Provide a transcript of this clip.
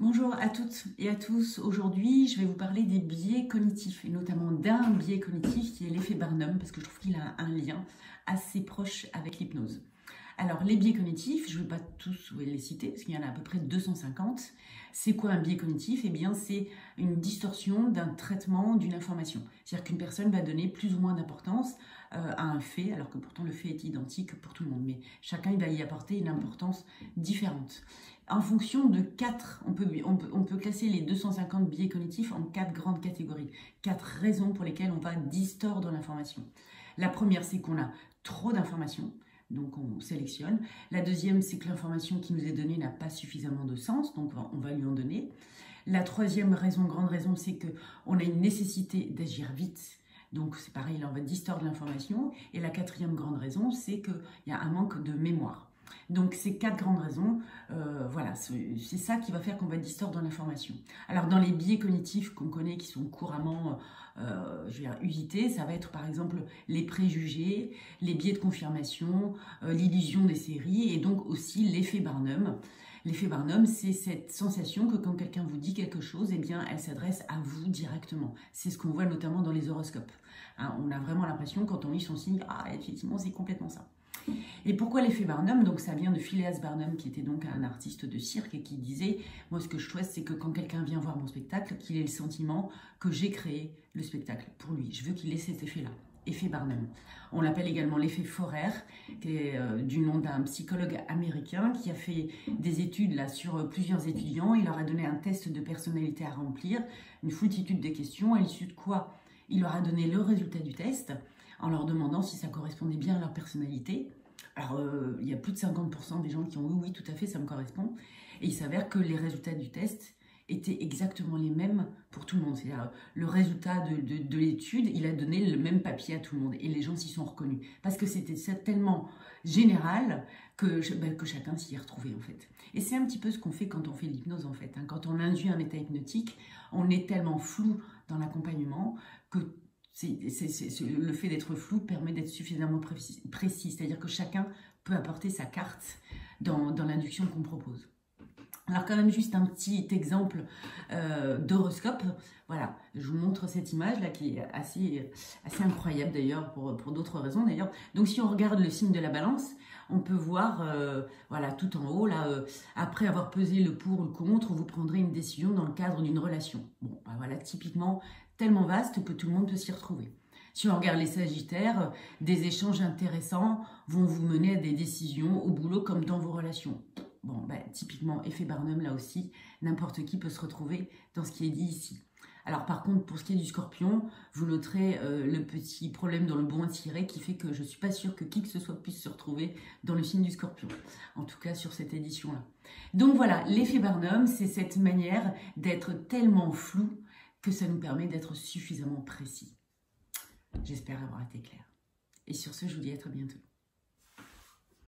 Bonjour à toutes et à tous. Aujourd'hui, je vais vous parler des biais cognitifs et notamment d'un biais cognitif qui est l'effet Barnum parce que je trouve qu'il a un lien assez proche avec l'hypnose. Alors, les biais cognitifs, je ne vais pas tous les citer parce qu'il y en a à peu près 250. C'est quoi un biais cognitif? Eh bien, c'est une distorsion d'un traitement d'une information. C'est-à-dire qu'une personne va donner plus ou moins d'importance à un fait, alors que pourtant le fait est identique pour tout le monde. Mais chacun il va y apporter une importance différente. En fonction de quatre, on peut classer les 250 biais cognitifs en quatre grandes catégories. Quatre raisons pour lesquelles on va distordre l'information. La première, c'est qu'on a trop d'informations. Donc on sélectionne. La deuxième, c'est que l'information qui nous est donnée n'a pas suffisamment de sens, donc on va lui en donner. La troisième raison, grande raison, c'est qu'on a une nécessité d'agir vite. Donc c'est pareil, là on va distordre l'information. Et la quatrième grande raison, c'est qu'il y a un manque de mémoire. Donc ces quatre grandes raisons, voilà, c'est ça qui va faire qu'on va distordre l'information. Alors dans les biais cognitifs qu'on connaît, qui sont couramment usités, ça va être par exemple les préjugés, les biais de confirmation, l'illusion des séries et donc aussi l'effet Barnum. L'effet Barnum, c'est cette sensation que quand quelqu'un vous dit quelque chose, eh bien, elle s'adresse à vous directement. C'est ce qu'on voit notamment dans les horoscopes. Hein, on a vraiment l'impression, quand on lit son signe, ah, effectivement, c'est complètement ça. Et pourquoi l'effet Barnum? Donc ça vient de Phileas Barnum, qui était donc un artiste de cirque et qui disait, moi ce que je souhaite, c'est que quand quelqu'un vient voir mon spectacle, qu'il ait le sentiment que j'ai créé le spectacle pour lui. Je veux qu'il ait cet effet-là. Effet Barnum. On l'appelle également l'effet Forer, qui est du nom d'un psychologue américain qui a fait des études là, sur plusieurs étudiants. Il leur a donné un test de personnalité à remplir, une foultitude de questions, à l'issue de quoi il leur a donné le résultat du test en leur demandant si ça correspondait bien à leur personnalité. Alors, il y a plus de 50% des gens qui ont oui, oui, tout à fait, ça me correspond. Et il s'avère que les résultats du test étaient exactement les mêmes pour tout le monde. C'est-à-dire, le résultat de l'étude, il a donné le même papier à tout le monde. Et les gens s'y sont reconnus. Parce que c'était tellement général que chacun s'y est retrouvé, en fait. Et c'est un petit peu ce qu'on fait quand on fait l'hypnose, en fait. Hein. Quand on induit un état hypnotique, on est tellement flou dans l'accompagnement que le fait d'être flou permet d'être suffisamment précis. C'est-à-dire que chacun peut apporter sa carte dans l'induction qu'on propose. Alors quand même juste un petit exemple d'horoscope. Voilà, je vous montre cette image là qui est assez incroyable d'ailleurs pour d'autres raisons d'ailleurs. Donc si on regarde le signe de la balance, on peut voir voilà tout en haut là, après avoir pesé le pour ou le contre, vous prendrez une décision dans le cadre d'une relation. Bon, ben voilà, typiquement tellement vaste que tout le monde peut s'y retrouver. Si on regarde les Sagittaires, des échanges intéressants vont vous mener à des décisions au boulot comme dans vos relations. Bon, ben, typiquement, effet Barnum, là aussi, n'importe qui peut se retrouver dans ce qui est dit ici. Alors par contre, pour ce qui est du Scorpion, vous noterez le petit problème dans le bon tiré qui fait que je ne suis pas sûre que qui que ce soit puisse se retrouver dans le signe du Scorpion. En tout cas, sur cette édition-là. Donc voilà, l'effet Barnum, c'est cette manière d'être tellement flou que ça nous permet d'être suffisamment précis. J'espère avoir été claire. Et sur ce, je vous dis à très bientôt.